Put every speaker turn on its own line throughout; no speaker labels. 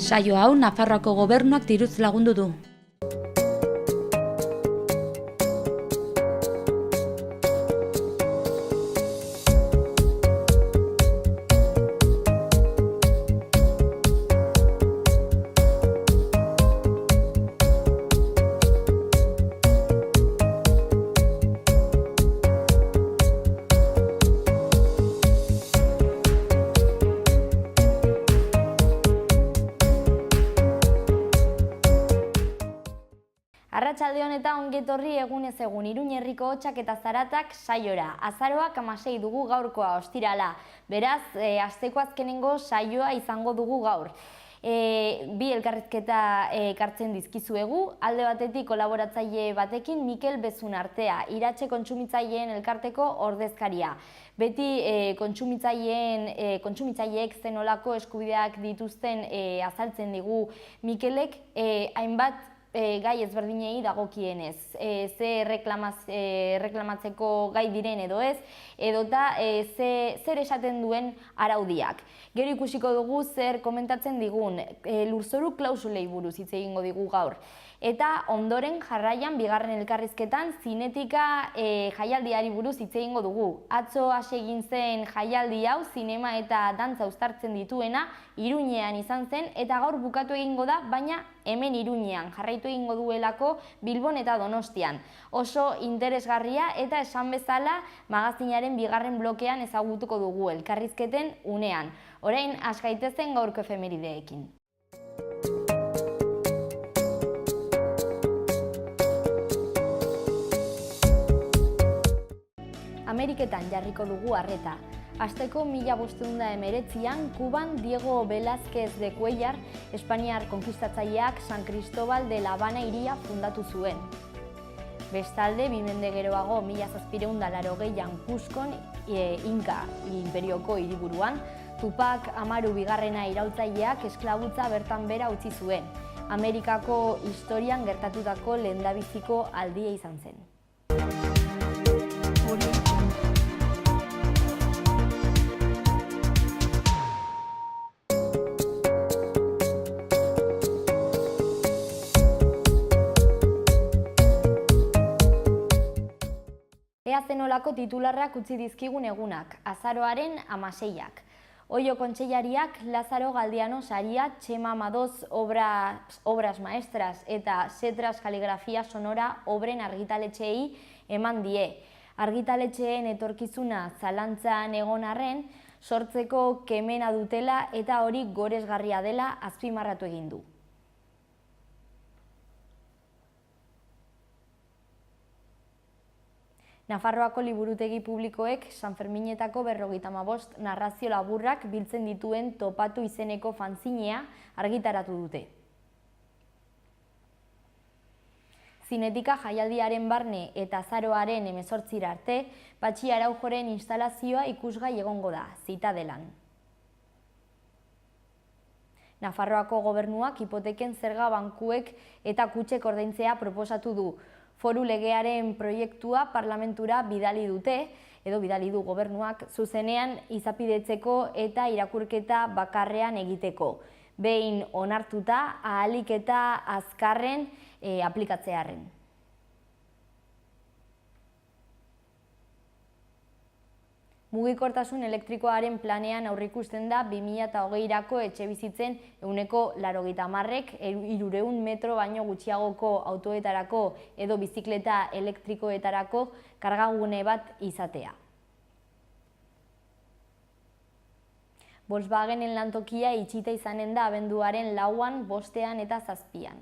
Saio hau Nafarroako gobernuak diruz lagundu du.
Arratsaldeon eta ongetorri egunez egun Iruñe herriko hotsak eta zaratak saiora. Azaroak 16 dugu gaurkoa ostirala. Beraz, asteko azkenengo saioa izango dugu gaur. Bi elkarrizketa ekartzen dizkizuegu, alde batetik kolaboratzaile batekin Mikel Bezunartea, Iratxe kontsumitzaileen elkarteko ordezkaria. Beti kontsumitzaileek zenolako eskubideak dituzten azaltzen digu Mikelek, hainbat gai ezberdinei dagokienez, ze reklamatzeko gai diren edo ez, edota zer esaten duen araudiak. Gero ikusiko dugu zer komentatzen digun, lurzoru klausulei buruz hitz egingo digu gaur. Eta ondoren jarraian bigarren elkarrizketan zinetika jaialdiari buruz hitz egingo dugu. Atzo hasi egin zen jaialdi hau zinema eta dantza uztartzen dituena Iruñean izan zen eta gaur bukatu egingo da, baina hemen Iruñean jarraitu egingo duelako Bilbon eta Donostian. Oso interesgarria eta esan bezala magazinaren bigarren blokean ezagutuko dugu elkarrizketen unean. Orain has gaitezen gaurko efemerideekin. Ameriketan jarriko dugu arreta. Asteko 1519an Kuban Diego Velázquez de Cuellar, Espainiar konkistatzaileak San Cristóbal de La Habana hiria fundatu zuen. Bestalde, 2 mende geroago 1780an Cuzcon, Inka inperioko hiriburuan, Tupac Amaru bigarrena iraultzaileak esklabutza bertan bera utzi zuen. Amerikako historian gertatutako lehendabiziko aldia izan zen. Ea zenolako titularrak utzi dizkigun egunak, azaroaren 16ak. Oio kontseilariak Lázaro Galdiano saria, Txema Madoz obras maestras eta Setras kaligrafia sonora obren argitaletxeei eman die. Argitaletxeen etorkizuna zalantzan egon arren, sortzeko kemena dutela eta hori goresgarria dela azpimarratu egin du. Nafarroako liburutegi publikoek Sanferminetako 55 narrazio laburrak biltzen dituen Topatu izeneko fanzinea argitaratu dute. Zinetika jaialdiaren barne eta azaroaren 18 arte, Patxi Araujoren instalazioa ikusgai egongo da, Zitadelan. Nafarroako gobernuak hipoteken zerga bankuek eta kutxek ordaintzea proposatu du. Foru legearen proiektua parlamentura bidali du gobernuak zuzenean izapidetzeko eta irakurketa bakarrean egiteko. Behin onartuta, ahalik eta azkarren aplikatzearren. Mugikortasun elektrikoaren planean aurreikusten da 2020rako etxebizitzen 80%ek 300 metro baino gutxiagoko autoetarako edo bizikleta elektrikoetarako kargagune bat izatea. Volkswagenen lantokia itxita izanen da abenduaren 4an, 5an eta 7an.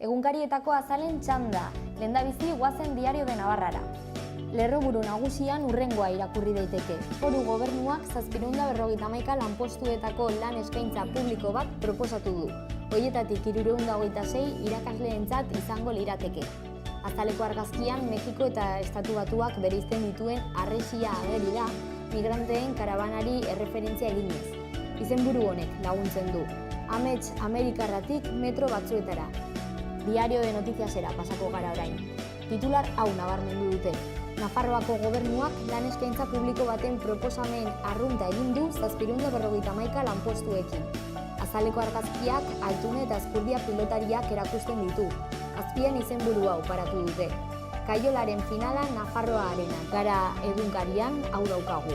Egunkarietako azalen txanda, lehendabizi goazen Diario de Navarrara. Lerroburu nagusian hurrengoa irakurri daiteke. Foru gobernuak 751 lanpostuetako lan eskaintza publiko bat proposatu du. Horietatik 326 irakasleentzat izango lirateke. Azaleko argazkian Mexiko eta Estatu Batuak bereizten dituen harresia ageri da, migranteen karabanari erreferentzia eginez. Izenburu honek laguntzen du. Amets Amerikarratik metro batzuetara. Diario de Noticiasera pasako gara orain. titular hau nabarmendu dute. Nafarroako gobernuak lan eskaintza publiko baten proposamen arrunta egin du 751 lanpostuekin. Azaleko argazkiak Altune eta Azkurdia pilotariak erakusten ditu. Azpian izenburu hau paratu dute. Kaiolaren finala Nafarroa Arena. Gara egunkarian hau daukagu.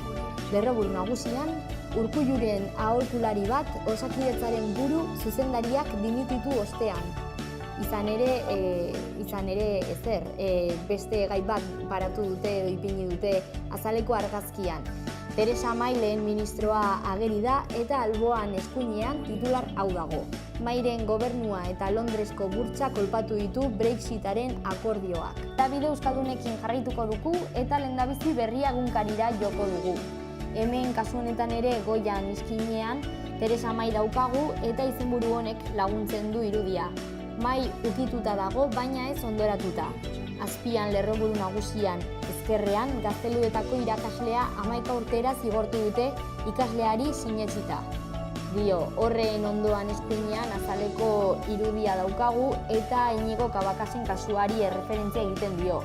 Lerroburu nagusian, Urkulluren aholkulari bat Osakidetzaren buru zuzendariak dimititu ostean. Izan ere beste gai bat paratu dute edo ipini dute azaleko argazkian. Teresa May lehen ministroa ageri da eta alboan eskuinean titular hau dago. Mayren gobernua eta Londresko burtsa kolpatu ditu Brexitaren akordioak. Bide euskaldunekin jarraituko dugu eta lehendabizi berria egunkarira joko dugu. Hemen kasu honetan ere goian iskinean Teresa May daukagu eta izenburu honek laguntzen du irudia. May ukituta dago, baina ez ondoratuta. Azpian lerroburu nagusian, ezkerrean, Gazteluetako irakaslea 11 urtera zigortu dute ikasleari sinetsita. Horren ondoan eskuinean azaleko irudia daukagu eta Inigo Cabacasek kasuari erreferentzia egiten dio.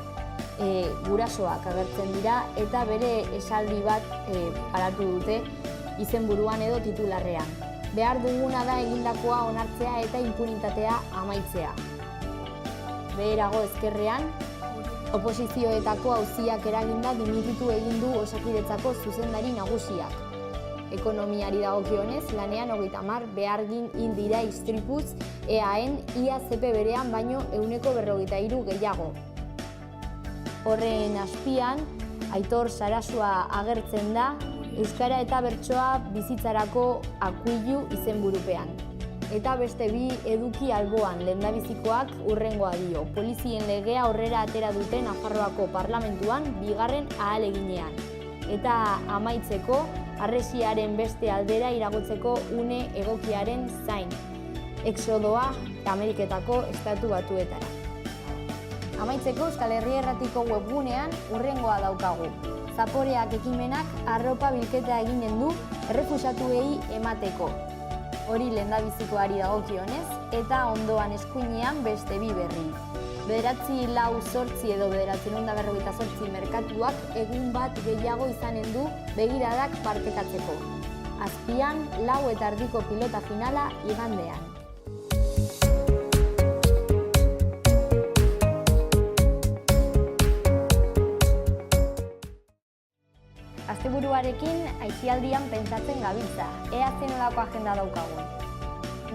Gurasoak agertzen dira eta bere esaldi bat paratu dute izenburuan edo titularrean. Behar duguna da egindakoa onartzea eta inpunitatea amaitzea. Beherago ezkerrean, oposizioetako auziak eraginda dimititu egin du Osakidetzako zuzendari nagusiak. Ekonomiari dagokionez, lanean 30 behargin hil dira istripuz, EAen ia zepe berean baino 143 gehiago. Horren azpian, Aitor Sarasua agertzen da, Euskara eta bertsoa bizitzarako akuilu izenburupean. Eta beste bi eduki alboan lehendabizikoak hurrengoa dio. Polizien legea aurrera atera dute Nafarroako parlamentuan bigarren ahaleginean. Eta amaitzeko, harresiaren beste aldera iragotzeko une egokiaren zain. Exodoa Ameriketako Estatu Batuetara. Amaitzeko Euskal Herria Irratiko webgunean hurrengoa daukagu. Zaporeak ekimenak arropa bilketa eginen du errefusatuei emateko. Hori lehendabizikoari dagokionez eta ondoan eskuinean beste bi berri. 948 edo 948 merkatuak egun bat gehiago izanen du begiradak partekatzeko. Azpian 4:30 pilota finala igandean. Asteburuarekin aisialdian pentsatzen gabiltza, ea zenolako agenda daukagun.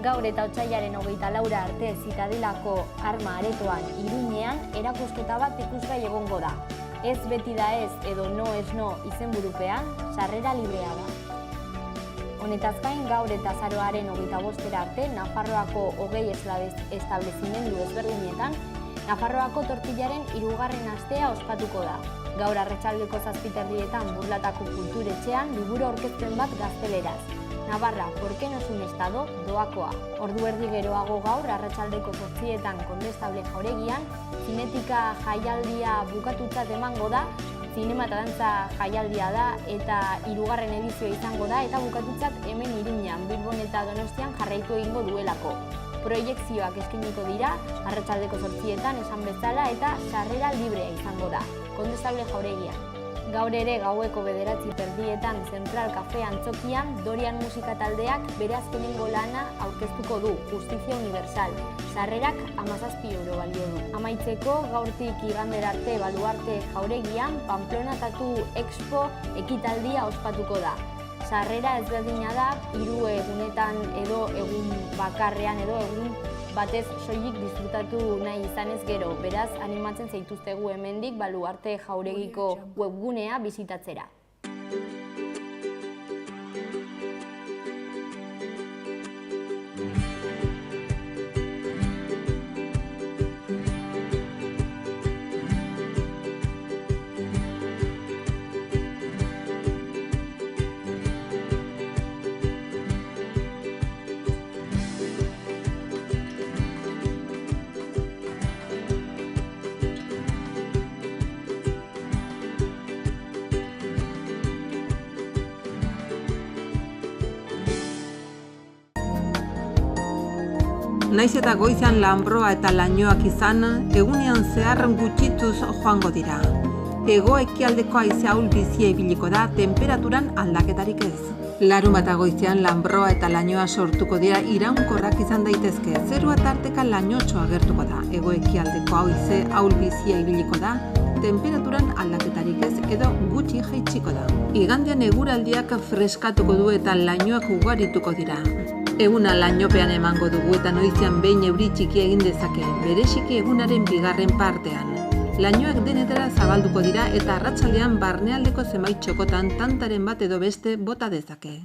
Gaur eta otsailaren 24 arte Zitadelako Arma Aretoan Iruñean erakusketa bat ikusgai egongo da. Ez beti da ez edo no ez no izenburupean, sarrera librea da. Honetaz gain, gaur eta azaroaren 25 arte Nafarroako 20 establezimendu ezberdinetan Nafarroako tortillaren 3. astea ospatuko da. Gaur arratsaldeko 7:00 Burlatako kulturetxean liburu aurkezpen bat gazteleraz. Navarra, ¿por qué no es un estado? Doakoa. Ordu erdi geroago gaur arratsaldeko 8:00 Kondestable Jauregian zinetika jaialdia bukatutzat emango da, zinema eta dantza jaialdia da eta 3. edizioa izango da eta bukatutzat hemen Iruñan, Bilbon eta Donostian jarraitu egingo duelako. Proiekzioak eskainiko dira, arratsaldeko 8:00 esan bezala eta sarrera librea izango da, Kondestable Jauregian. Gaur ere gaueko 9:30 Zentral Kafe Antzokian Dorian musika taldeak bere azkenengo lana aurkeztuko du, Justizia Universal. Sarrerak 17 euro balio du. Amaitzeko gaurtik igandera arte Baluarte Jauregian Pamplona Tatu Expo ekitaldia ospatuko da. Sarrera ezberdina da, 3 egunetan edo egun bakarrean edo egun batez soilik disfrutatu nahi izanez gero. Beraz, animatzen zaituztegu hemendik Baluarte Jauregiko webgunea bisitatzera.
Naiz eta goizean lanbroa eta lainoak izan, egunean zehar gutxituz joango dira. Hego-ekialdeko haize ahul bizia ibiliko da, temperaturan aldaketarik ez. Larunbata goizean lanbroa eta lainoa sortuko dira, iraunkorrak izan daitezke. Zerua tarteka lainotxo agertuko da. Hego-ekialdeko haize ahul bizia ibiliko da, temperaturan aldaketarik ez edo gutxi jaitsiko da. Igandean eguraldiak freskatuko du eta lainoak ugarituko dira. Eguna lainopean emango dugu eta noizean behin euri txiki egin dezake, bereziki egunaren bigarren partean. Lainoak denetara zabalduko dira eta arratsaldean barnealdeko zenbait txokotan tantaren bat edo beste bota dezake.